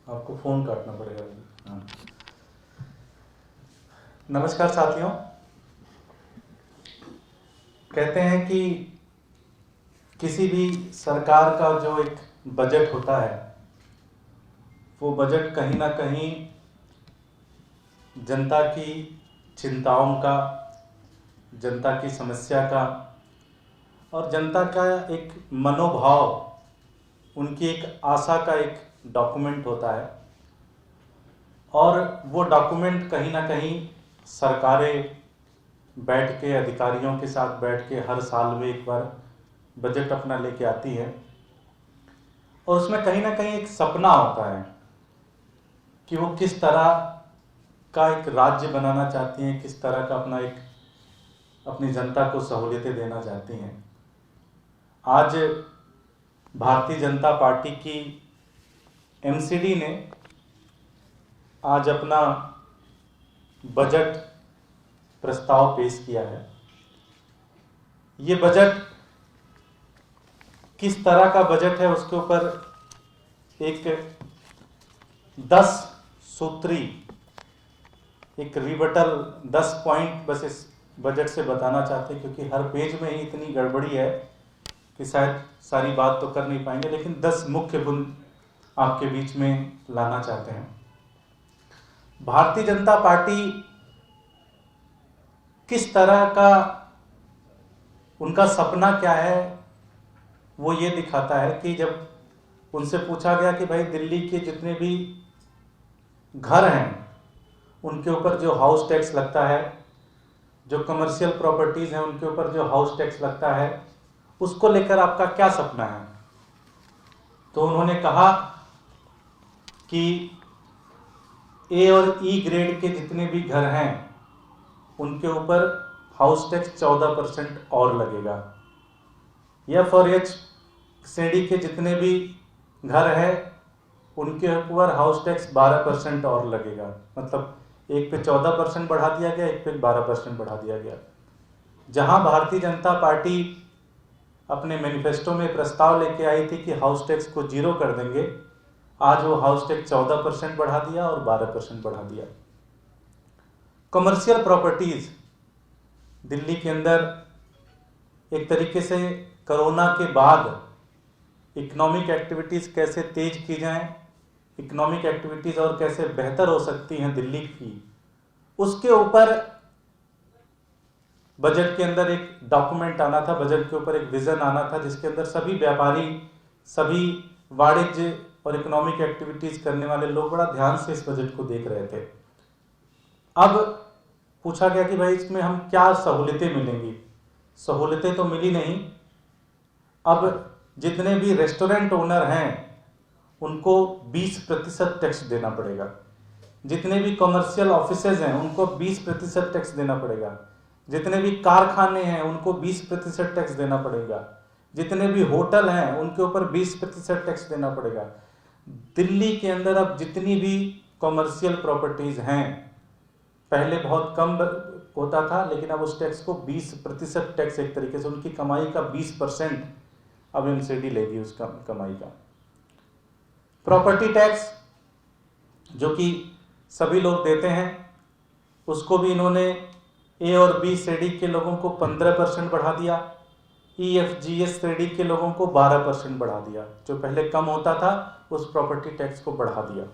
आपको फ़ोन काटना पड़ेगा। हाँ। नमस्कार साथियों, कहते हैं कि किसी भी सरकार का जो एक बजट होता है वो बजट कहीं ना कहीं जनता की चिंताओं का, जनता की समस्या का और जनता का एक मनोभाव, उनकी एक आशा का एक डॉक्यूमेंट होता है। और वो डॉक्यूमेंट कहीं ना कहीं सरकारें बैठ के, अधिकारियों के साथ बैठ के हर साल में एक बार बजट अपना लेके आती है और उसमें कहीं ना कहीं एक सपना होता है कि वो किस तरह का एक राज्य बनाना चाहती हैं, किस तरह का अपना एक अपनी जनता को सहूलियतें देना चाहती हैं। आज भारतीय जनता पार्टी की एमसीडी ने आज अपना बजट प्रस्ताव पेश किया है। ये बजट किस तरह का बजट है उसके ऊपर एक 10 सूत्री एक रिबटल 10 पॉइंट बस इस बजट से बताना चाहते हैं, क्योंकि हर पेज में ही इतनी गड़बड़ी है कि शायद सारी बात तो कर नहीं पाएंगे, लेकिन 10 मुख्य गुण आपके बीच में लाना चाहते हैं। भारतीय जनता पार्टी किस तरह का, उनका सपना क्या है, वो ये दिखाता है कि जब उनसे पूछा गया कि भाई दिल्ली के जितने भी घर हैं उनके ऊपर जो हाउस टैक्स लगता है, जो कमर्शियल प्रॉपर्टीज हैं उनके ऊपर जो हाउस टैक्स लगता है, उसको लेकर आपका क्या सपना है। तो उन्होंने कहा कि ए और ई ग्रेड के जितने भी घर हैं उनके ऊपर हाउस टैक्स 14% और लगेगा। एफ और एच श्रेणी के जितने भी घर हैं उनके ऊपर हाउस टैक्स 12% और लगेगा। मतलब एक पे 14% बढ़ा दिया गया, एक पे 12% बढ़ा दिया गया। जहां भारतीय जनता पार्टी अपने मैनिफेस्टो में प्रस्ताव लेके आई थी कि हाउस टैक्स को 0 कर देंगे, आज वो हाउस टैक्स 14% बढ़ा दिया और 12% बढ़ा दिया। कमर्शियल प्रॉपर्टीज दिल्ली के अंदर एक तरीके से कोरोना के बाद इकोनॉमिक एक्टिविटीज कैसे तेज की जाएं, इकोनॉमिक एक्टिविटीज और कैसे बेहतर हो सकती हैं दिल्ली की, उसके ऊपर बजट के अंदर एक डॉक्यूमेंट आना था, बजट के ऊपर एक विजन आना था, जिसके अंदर सभी व्यापारी, सभी वाणिज्य और इकोनॉमिक एक्टिविटीज करने वाले लोग बड़ा ध्यान से इस बजट को देख रहे थे। अब पूछा गया कि भाई इसमें हम क्या सहूलियतें मिलेंगी। सहूलियतें तो मिली नहीं। अब जितने भी रेस्टोरेंट ओनर हैं उनको 20% टैक्स देना पड़ेगा, जितने भी कमर्शियल ऑफिसेज हैं उनको 20% टैक्स देना पड़ेगा, जितने भी कारखाने हैं उनको 20% टैक्स देना पड़ेगा, जितने भी होटल हैं उनके ऊपर 20% टैक्स देना पड़ेगा। दिल्ली के अंदर अब जितनी भी कमर्शियल प्रॉपर्टीज हैं, पहले बहुत कम होता था, लेकिन अब उस टैक्स को 20% टैक्स, एक तरीके से उनकी कमाई का 20% अब एमसीडी लेगी उस कमाई का। प्रॉपर्टी टैक्स जो कि सभी लोग देते हैं उसको भी इन्होंने ए और बी श्रेणी के लोगों को 15% बढ़ा दिया, ई एफ जी एस श्रेणी के लोगों को 12% बढ़ा दिया। जो पहले कम होता था उस प्रॉपर्टी टैक्स को बढ़ा दिया।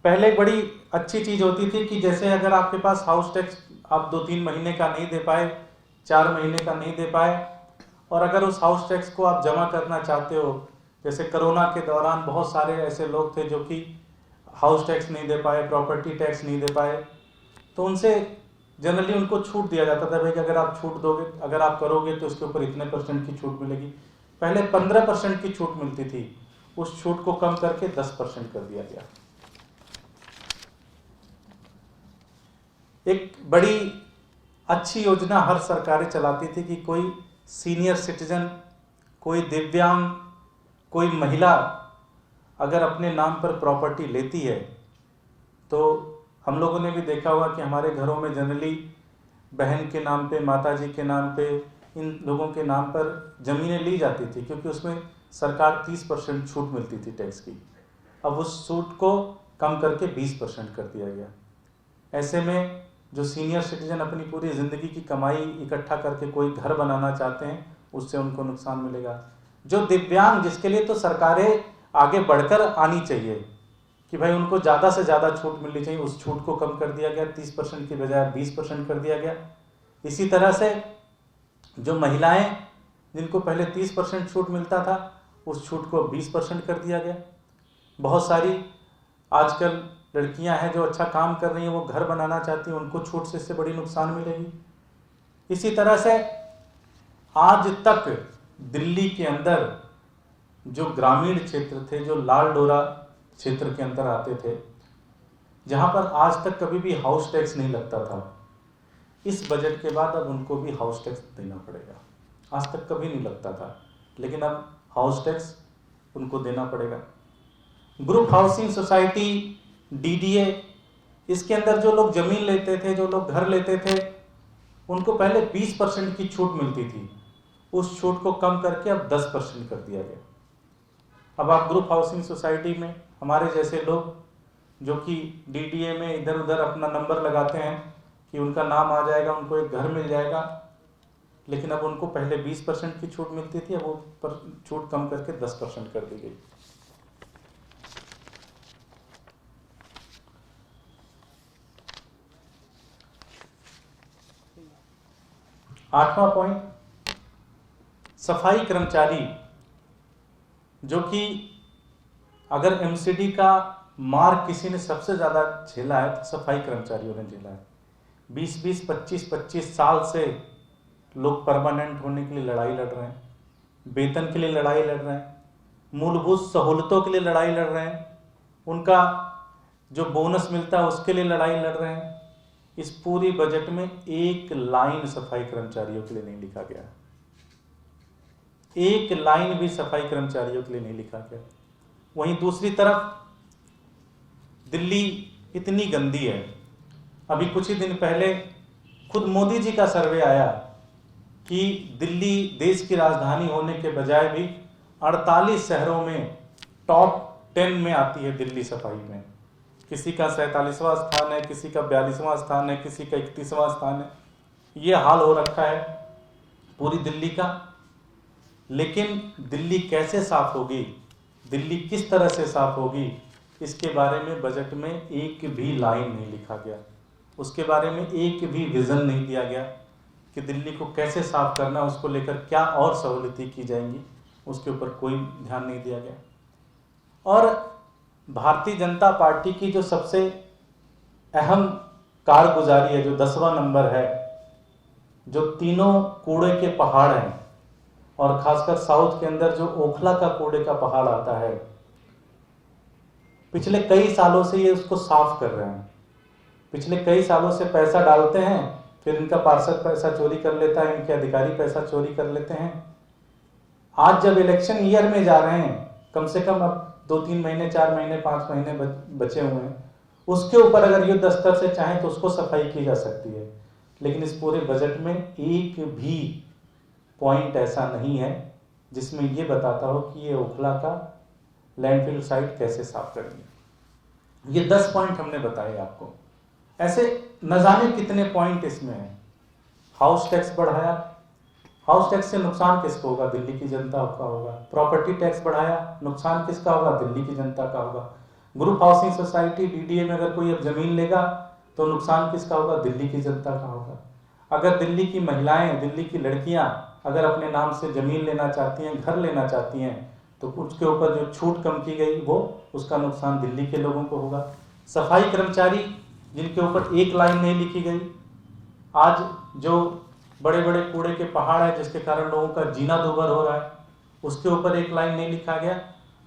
पहले बड़ी अच्छी चीज होती थी कि जैसे अगर आपके पास हाउस टैक्स आप 2-3 महीने का नहीं दे पाए, 4 महीने का नहीं दे पाए, और अगर उस हाउस टैक्स को आप जमा करना चाहते हो, जैसे कोरोना के दौरान बहुत सारे ऐसे लोग थे जो कि हाउस टैक्स नहीं दे पाए, प्रॉपर्टी टैक्स नहीं दे पाए, तो उनसे जनरली उनको छूट दिया जाता था भाई कि अगर आप छूट दोगे, अगर आप करोगे तो इसके ऊपर इतने % की छूट मिलेगी। पहले 15% की छूट मिलती थी, उस छूट को कम करके 10% कर दिया गया। एक बड़ी अच्छी योजना हर सरकारें चलाती थी कि कोई सीनियर सिटीजन, कोई दिव्यांग, कोई महिला अगर अपने नाम पर प्रॉपर्टी लेती है, तो हम लोगों ने भी देखा हुआ कि हमारे घरों में जनरली बहन के नाम पे, माताजी के नाम पे, इन लोगों के नाम पर ज़मीनें ली जाती थी, क्योंकि उसमें सरकार 30% छूट मिलती थी टैक्स की। अब उस छूट को कम करके 20% कर दिया गया। ऐसे में जो सीनियर सिटीजन अपनी पूरी ज़िंदगी की कमाई इकट्ठा करके कोई घर बनाना चाहते हैं, उससे उनको नुकसान मिलेगा। जो दिव्यांग, जिसके लिए तो सरकारें आगे बढ़कर आनी चाहिए कि भाई उनको ज़्यादा से ज़्यादा छूट मिलनी चाहिए, उस छूट को कम कर दिया गया, 30% की बजाय 20% कर दिया गया। इसी तरह से जो महिलाएं, जिनको पहले 30% छूट मिलता था, उस छूट को 20% कर दिया गया। बहुत सारी आजकल लड़कियां हैं जो अच्छा काम कर रही हैं, वो घर बनाना चाहती हैं, उनको छूट से इससे बड़ी नुकसान मिलेगी। इसी तरह से आज तक दिल्ली के अंदर जो ग्रामीण क्षेत्र थे, जो लाल डोरा क्षेत्र के अंदर आते थे, जहां पर आज तक कभी भी हाउस टैक्स नहीं लगता था, इस बजट के बाद अब उनको भी हाउस टैक्स देना पड़ेगा। आज तक कभी नहीं लगता था, लेकिन अब हाउस टैक्स उनको देना पड़ेगा। ग्रुप हाउसिंग सोसाइटी, डीडीए, इसके अंदर जो लोग जमीन लेते थे, जो लोग घर लेते थे, उनको पहले 20% की छूट मिलती थी, उस छूट को कम करके अब 10% कर दिया गया। अब आप ग्रुप हाउसिंग सोसाइटी में हमारे जैसे लोग जो कि डीडीए में इधर उधर अपना नंबर लगाते हैं कि उनका नाम आ जाएगा, उनको एक घर मिल जाएगा, लेकिन अब उनको पहले 20% की छूट मिलती थी, अब वो छूट कम करके 10% कर दी गई। 8वां पॉइंट, सफाई कर्मचारी, जो कि अगर एमसीडी का मार किसी ने सबसे ज़्यादा झेला है तो सफाई कर्मचारियों ने झेला है। 20-20, 25-25 साल से लोग परमानेंट होने के लिए लड़ाई लड़ रहे हैं, वेतन के लिए लड़ाई लड़ रहे हैं, मूलभूत सहूलतों के लिए लड़ाई लड़ रहे हैं, उनका जो बोनस मिलता है उसके लिए लड़ाई लड़ रहे हैं। इस पूरी बजट में एक लाइन सफाई कर्मचारियों के लिए नहीं लिखा गया, एक लाइन भी सफाई कर्मचारियों के लिए नहीं लिखा गया। वहीं दूसरी तरफ दिल्ली इतनी गंदी है, अभी कुछ ही दिन पहले खुद मोदी जी का सर्वे आया कि दिल्ली देश की राजधानी होने के बजाय भी 48 शहरों में टॉप 10 में आती है दिल्ली सफाई में। किसी का 47वां स्थान है, किसी का 42वां स्थान है, किसी का 31वां स्थान है। ये हाल हो रखा है पूरी दिल्ली का। लेकिन दिल्ली कैसे साफ होगी, दिल्ली किस तरह से साफ होगी, इसके बारे में बजट में एक भी लाइन नहीं लिखा गया। उसके बारे में एक भी विजन नहीं दिया गया कि दिल्ली को कैसे साफ करना, उसको लेकर क्या और सहूलियतें की जाएंगी, उसके ऊपर कोई ध्यान नहीं दिया गया। और भारतीय जनता पार्टी की जो सबसे अहम कारगुजारी है, जो 10वां नंबर है, जो तीनों कूड़े के पहाड़ हैं, और खासकर साउथ के अंदर जो ओखला का कूड़े का पहाड़ आता है, पिछले कई सालों से ये उसको साफ कर रहे हैं। पिछले कई सालों से पैसा डालते हैं, फिर इनका पार्षद पैसा चोरी कर लेता है, इनके अधिकारी पैसा चोरी कर लेते हैं। आज जब इलेक्शन ईयर में जा रहे हैं, कम से कम अब 2-3 महीने, 4 महीने, 5 महीने बचे हुए हैं, उसके ऊपर अगर युद्ध स्तर से चाहें तो उसको सफाई की जा सकती है। लेकिन इस पूरे बजट में एक भी पॉइंट ऐसा नहीं है जिसमें ये बताता हो कि ये ओखला का लैंडफिल साइट कैसे साफ करेंगे। ये 10 पॉइंट हमने बताए आपको, ऐसे न जाने कितने पॉइंट इसमें हैं। हाउस टैक्स बढ़ाया, हाउस टैक्स से नुकसान किसको होगा, दिल्ली की जनता का होगा। प्रॉपर्टी टैक्स बढ़ाया, नुकसान किसका होगा, दिल्ली की जनता का होगा। ग्रुप हाउसिंग सोसाइटी डीडीए में अगर कोई अब जमीन लेगा तो नुकसान किसका होगा, दिल्ली की जनता का होगा। अगर दिल्ली की महिलाएं, दिल्ली की लड़कियां अगर अपने नाम से जमीन लेना चाहती हैं, घर लेना चाहती हैं, तो उसके ऊपर जो छूट कम की गई वो उसका नुकसान दिल्ली के लोगों को होगा। सफाई कर्मचारी जिनके ऊपर एक लाइन नहीं लिखी गई, आज जो बड़े बड़े कूड़े के पहाड़ है जिसके कारण लोगों का जीना दूभर हो रहा है, उसके ऊपर एक लाइन नहीं लिखा गया।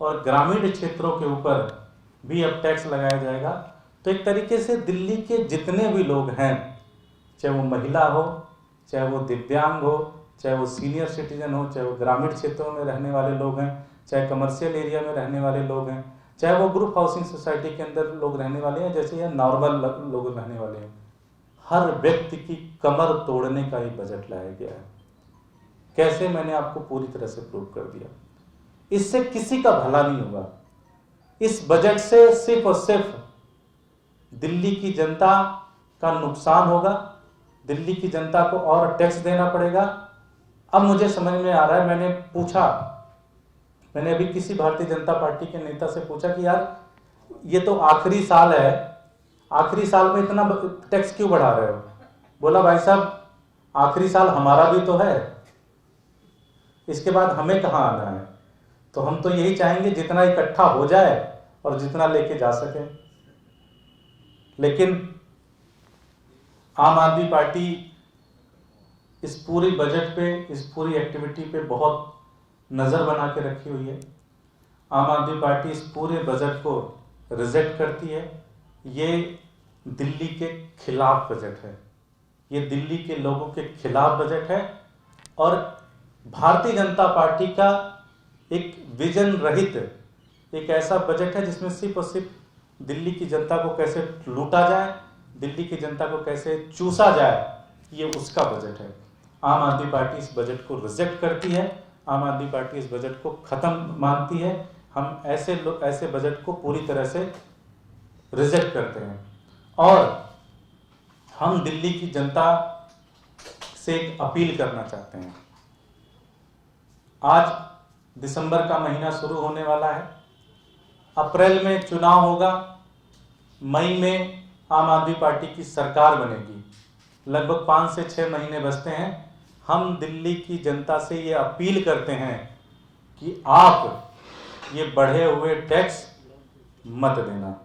और ग्रामीण क्षेत्रों के ऊपर भी अब टैक्स लगाया जाएगा। तो एक तरीके से दिल्ली के जितने भी लोग हैं, चाहे वो महिला हो, चाहे वो दिव्यांग हो, चाहे वो सीनियर सिटीजन हो, चाहे वो ग्रामीण क्षेत्रों में रहने वाले लोग हैं, चाहे कमर्शियल एरिया में रहने वाले लोग हैं, चाहे वो ग्रुप हाउसिंग सोसाइटी के अंदर लोग रहने वाले हैं, जैसे या नॉर्मल लोग रहने वाले हैं, हर व्यक्ति की कमर तोड़ने का ही बजट लाया गया है। कैसे, मैंने आपको पूरी तरह से प्रूव कर दिया। इससे किसी का भला नहीं होगा, इस बजट से सिर्फ और सिर्फ दिल्ली की जनता का नुकसान होगा, दिल्ली की जनता को और टैक्स देना पड़ेगा। अब मुझे समझ में आ रहा है, मैंने अभी किसी भारतीय जनता पार्टी के नेता से पूछा कि यार ये तो आखिरी साल है, आखिरी साल में इतना टैक्स क्यों बढ़ा रहे हो? बोला भाई साहब आखिरी साल हमारा भी तो है, इसके बाद हमें कहाँ आना है, तो हम तो यही चाहेंगे जितना इकट्ठा हो जाए और जितना लेके जा सके। लेकिन आम आदमी पार्टी इस पूरी बजट पे, इस पूरी एक्टिविटी पे बहुत नज़र बना के रखी हुई है। आम आदमी पार्टी इस पूरे बजट को रिजेक्ट करती है। ये दिल्ली के खिलाफ बजट है, ये दिल्ली के लोगों के खिलाफ बजट है और भारतीय जनता पार्टी का एक विजन रहित एक ऐसा बजट है जिसमें सिर्फ और सिर्फ दिल्ली की जनता को कैसे लूटा जाए, दिल्ली की जनता को कैसे चूसा जाए, ये उसका बजट है। आम आदमी पार्टी इस बजट को रिजेक्ट करती है, आम आदमी पार्टी इस बजट को खत्म मानती है। हम ऐसे बजट को पूरी तरह से रिजेक्ट करते हैं और हम दिल्ली की जनता से एक अपील करना चाहते हैं। आज दिसंबर का महीना शुरू होने वाला है, अप्रैल में चुनाव होगा, मई में आम आदमी पार्टी की सरकार बनेगी, लगभग 5 से 6 महीने बचते हैं। हम दिल्ली की जनता से ये अपील करते हैं कि आप ये बढ़े हुए टैक्स मत देना,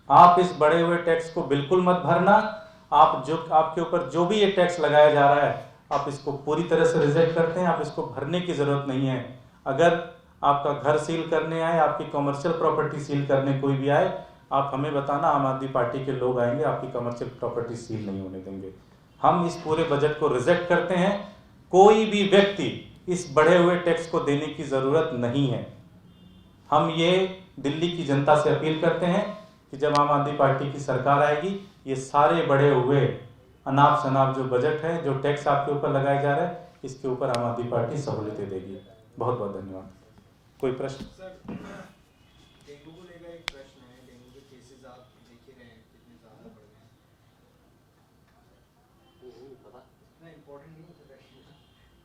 आप इस बढ़े हुए टैक्स को बिल्कुल मत भरना। आपके ऊपर जो भी ये टैक्स लगाया जा रहा है आप इसको पूरी तरह से रिजेक्ट करते हैं, आप इसको भरने की जरूरत नहीं है। अगर आपका घर सील करने आए, आपकी कमर्शियल प्रॉपर्टी सील करने कोई भी आए, आप हमें बताना, आम आदमी पार्टी के लोग आएंगे, आपकी कमर्शियल प्रॉपर्टी सील नहीं होने देंगे। हम इस पूरे बजट को रिजेक्ट करते हैं। कोई भी व्यक्ति इस बढ़े हुए टैक्स को देने की जरूरत नहीं है। हम ये दिल्ली की जनता से अपील करते हैं कि जब आम आदमी पार्टी की सरकार आएगी, ये सारे बढ़े हुए अनाप शनाप जो बजट है, जो टैक्स आपके ऊपर लगाए जा रहे हैं, इसके ऊपर आम आदमी पार्टी सहूलियतें देगी। बहुत बहुत धन्यवाद। कोई प्रश्न? डेंगू को लेकर एक प्रश्न है। डेंगू के केसेस आप देख ही रहे हैं कितने ज़्यादा बढ़ गए हैं। नहीं इम्पोर्टेंट नहीं है प्रश्न।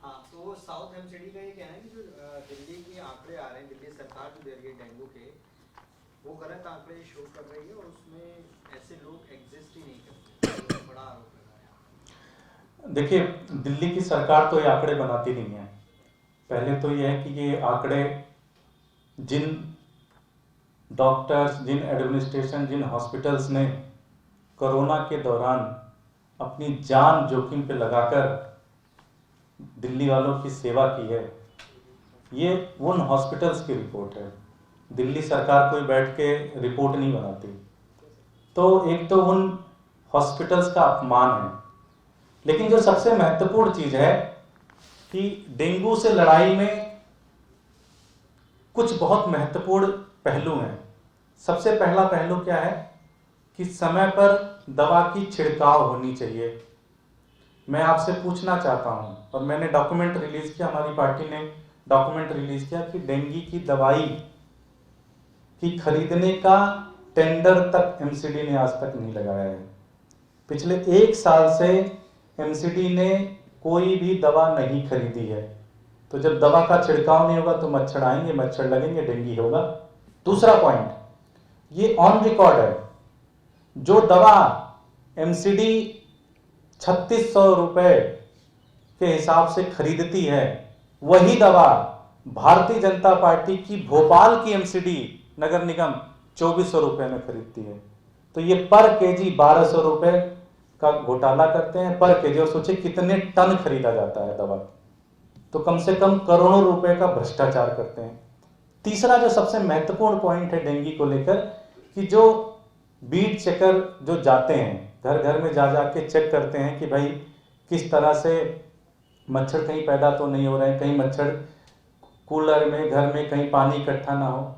हाँ, तो साउथ एमसीडी का ये कहना है कि जो दिल्ली के आंकड़े आ रहे हैं, दिल्ली सरकार जो दे रही है डेंगू के, वो गलत आंकड़े शो कर रही है और उसमें ऐसे लोग एग्जिस्ट ही नहीं करते। बड़ा आरोप लगाया। देखिए, दिल्ली की सरकार तो ये आंकड़े बनाती नहीं है। पहले तो ये है कि ये आंकड़े जिन डॉक्टर्स, जिन एडमिनिस्ट्रेशन, जिन हॉस्पिटल्स ने कोरोना के दौरान अपनी जान जोखिम पे लगाकर दिल्ली वालों की सेवा की है, ये उन हॉस्पिटल्स की रिपोर्ट है। दिल्ली सरकार कोई बैठ के रिपोर्ट नहीं बनाती। तो एक तो उन हॉस्पिटल्स का अपमान है। लेकिन जो सबसे महत्वपूर्ण चीज है कि डेंगू से लड़ाई में कुछ बहुत महत्वपूर्ण पहलू हैं। सबसे पहला पहलू क्या है कि समय पर दवा की छिड़काव होनी चाहिए। मैं आपसे पूछना चाहता हूं, और मैंने डॉक्यूमेंट रिलीज किया, हमारी पार्टी ने डॉक्यूमेंट रिलीज किया कि डेंगू की दवाई की खरीदने का टेंडर तक एमसीडी ने आज तक नहीं लगाया है। पिछले 1 साल से एमसीडी ने कोई भी दवा नहीं खरीदी है। तो जब दवा का छिड़काव नहीं होगा तो मच्छर आएंगे, मच्छर लगेंगे, डेंगू होगा। दूसरा पॉइंट, ये ऑन रिकॉर्ड है, जो दवा एमसीडी 3600 रुपए के हिसाब से खरीदती है, वही दवा भारतीय जनता पार्टी की भोपाल की एमसीडी नगर निगम 2400 रुपए में खरीदती है। तो ये पर केजी 1200 रुपए का घोटाला करते हैं पर केजी। और सोचिए कितने टन खरीदा जाता है दवा, तो कम से कम करोड़ों रुपए का भ्रष्टाचार करते हैं। तीसरा जो सबसे महत्वपूर्ण पॉइंट है डेंगू को लेकर, कि जो बीट चेकर जो जाते हैं, घर घर में जा के चेक करते हैं कि भाई किस तरह से मच्छर कहीं पैदा तो नहीं हो रहे हैं, कहीं मच्छर कूलर में, घर में कहीं पानी इकट्ठा ना हो।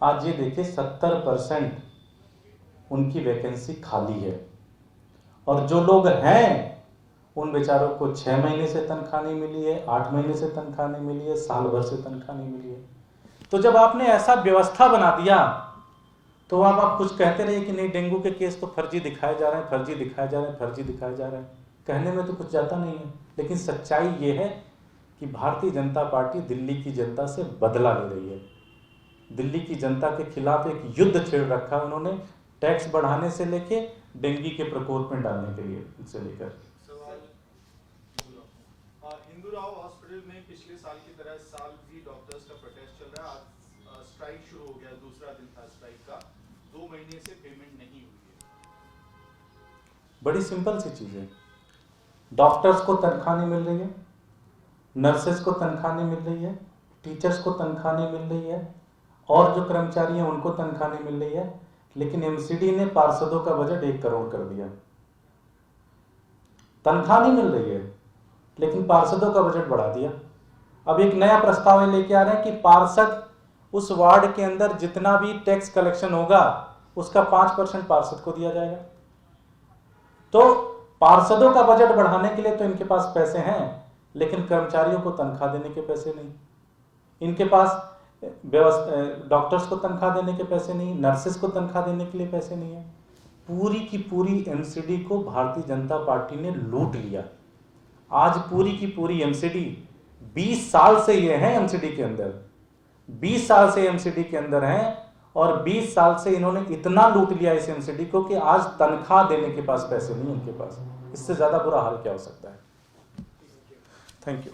आज ये देखिए 70% उनकी वैकेंसी खाली है, और जो लोग हैं उन बेचारों को 6 महीने से तनख्वाह नहीं मिली है, 8 महीने से तनख्वाह नहीं मिली है, साल भर से तनख्वाह नहीं मिली है। तो जब आपने ऐसा व्यवस्था बना दिया तो अब आप कुछ कहते रहिए कि नहीं डेंगू के केस तो फर्जी दिखाए जा रहे हैं, फर्जी दिखाए जा रहे हैं, फर्जी दिखाए जा रहे हैं, कहने में तो कुछ जाता नहीं है। लेकिन सच्चाई ये है कि भारतीय जनता पार्टी दिल्ली की जनता से बदला ले रही है। दिल्ली की जनता के खिलाफ एक युद्ध छेड़ रखा है उन्होंने, टैक्स बढ़ाने से लेके डेंगू के प्रकोप में डालने के लिए से लेकर। हिंदूराव हॉस्पिटल में पिछले साल की तरह इस साल भी डॉक्टर्स का प्रोटेस्ट चल रहा है। आज स्ट्राइक शुरू हो गया, दूसरा दिन था स्ट्राइक का। 2 महीने से पेमेंट नहीं हुई है। बड़ी सिंपल सी चीज है, डॉक्टर्स को तनख्वाह नहीं मिल रही है, नर्सेस को तनख्वाह नहीं मिल रही है, टीचर्स को तनख्वाह नहीं मिल रही है, और जो कर्मचारी हैं उनको तनख्वाह नहीं मिल रही है। लेकिन एमसीडी ने पार्षदों का बजट 1 करोड़ कर दिया। तनख्वाह नहीं मिल रही है लेकिन पार्षदों का बजट बढ़ा दिया। अब एक नया प्रस्ताव लेके आ रहे हैं कि पार्षद उस वार्ड के अंदर जितना भी टैक्स कलेक्शन होगा उसका 5% पार्षद को दिया जाएगा। तो पार्षदों का बजट बढ़ाने के लिए तो इनके पास पैसे हैं, लेकिन कर्मचारियों को तनख्वाह देने के पैसे नहीं, इनके पास डॉक्टर्स को तनख्वाह देने के पैसे नहीं, नर्सेस को तनख्वाह देने के लिए पैसे नहीं है। पूरी की पूरी एमसीडी को भारतीय जनता पार्टी ने लूट लिया। आज पूरी की पूरी एमसीडी 20 साल से ये है एमसीडी के अंदर, 20 साल से एमसीडी के अंदर हैं, और 20 साल से इन्होंने इतना लूट लिया इस एमसीडी को कि आज तनख्वाह देने के पास पैसे नहीं इनके पास। इससे ज्यादा बुरा हाल क्या हो सकता है। Thank you.